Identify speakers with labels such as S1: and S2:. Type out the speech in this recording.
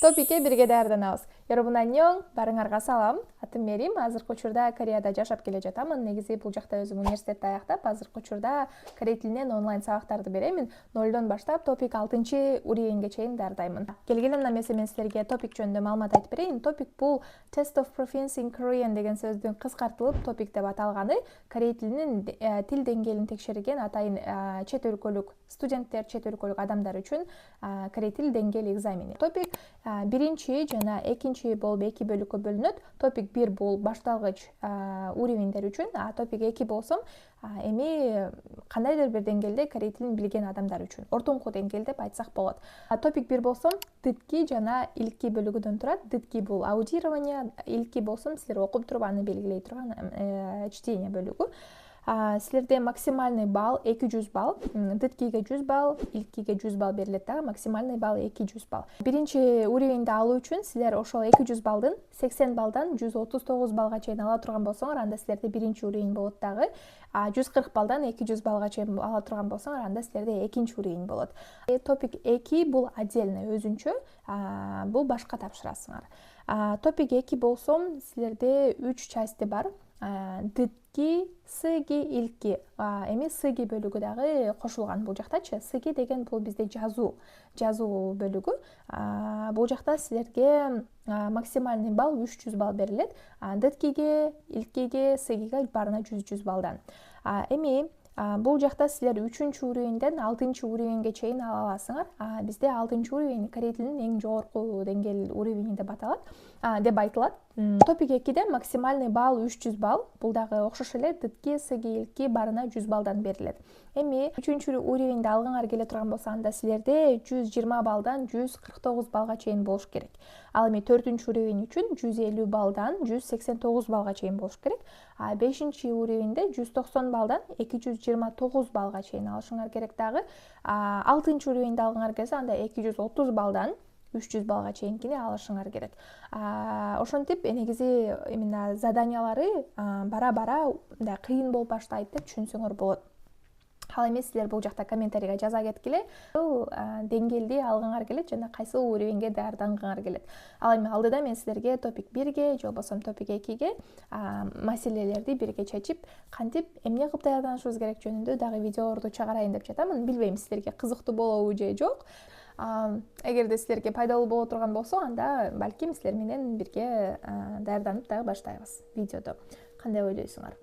S1: Топикке бирге даярданабыз. 여러분 안녕, барыңарга салам. Атым Мерим. Азыркы учурда Кореяда жашап келе жатамын. Негизи бул жакта өзүм университетти аяктап, азыркы учурда корей тилинен онлайн сабактарды беремин. 0дон баштап топик 6-уровеньге чейин даярдаймын. Келгенемден эмесе мен силерге топик жөнүндө маалымат айтып берейин. Топик бул Test of Proficiency in Korean деген сөздүн кыскартылып топик деп аталганы. Корей тилинин тил деңгээлин текшерген атайын чет өлкөлүк студенттер, чет өлкөлүк адамдар үчүн корей тил деңгээли экзамени. Топик биринчи жана экинчи болуп эки бөлүккө бөлүнөт. Топик 1 бул башталгыч уровеньдер үчүн, топик 2 болсо эми кандайдыр бир деңгээлде корей тилин билген адамдар үчүн, ортоңку деңгээл деп айтсак болот. Топик 1 болсо дытки жана илки бөлүгүдөн турат. Дытки бул аудирование, илки болсо силер окуп туруп аны белгилей турган чтение бөлүгү. Силерде максимальный балл 200 балл, дыткиге 100 балл, илкиге 100 балл берилет дагы, максимальный балл 200 балл. Биринчи уровеньди алуу үчүн силер ошол 200 баллдын 80 баллдан 139 баллга чейин ала турган болсоңор, анда силерде биринчи уровень болот дагы. 140 баллдан 200 баллга чейин ала турган болсоңор, анда силерде экинчи уровень болот. Топик 2 бул отдельно өзүнчө, бул башка тапшырасыңар. Топик 2 болсо силерде 3 части бар. Дытки, сыги, илки. Эми сыги бөлүгү дагы кошулган бул жактачы. Сыги деген бул бизде жазуу бөлүгү. Бул жакта силерге максимальный балл 300 балл берилет. Дыткиге, илкиге, сыгиге баарына 100 баллдан. Эми бул жакта силер 3-чү уровеньден 6-чы уровеньге чейин ала аласыңар. Бизде 6-чы уровень корей тилинин эң жогорку деңгээл уровени деп айтылат. Топик 2де максимальный балл 300 балл. Бул дагы окшош эле дытки, сыги, илки баарына 100 баллдан берилет. Эми 3-чү уровеньди алгыңар келе турган болсо, анда силерде 120 баллдан 149 баллга чейин болуш керек. Ал эми 4-чү уровень үчүн 150 баллдан 189 баллга чейин болуш керек. 5-чи уровеньде 190 баллдан 229 баллга чейин алышыңар керек дагы. 6-чы уровеньди алгыңар келсе, анда 230 баллдан 300 баллга чейинкини алышыңар керек. Ошентип негизи именно заданиялары бара-бара мындай кыйын болуп баштайт деп түшүнсөңөр болот. Ал эми силер бул жакта комментарийге жаза кеткиле, бул деңгээлди алгыңар келет жана кайсы уровеньге даярдангыңар келет. Ал эми алдыда мен силерге топик 1ге же болбосо топик 2ге маселелерди бирге чечип, кантип эмне кылып даярданышыбыз керек жөнүндө дагы видеолорду чыгарайын деп жатамын. Билбейм силерге кызыктуу болобу же жок. Эгерде силерге пайдалуу боло турган болсо, анда балким силер менен бирге даярданып дагы баштайбыз видеодо. Кандай ойлойсуңар?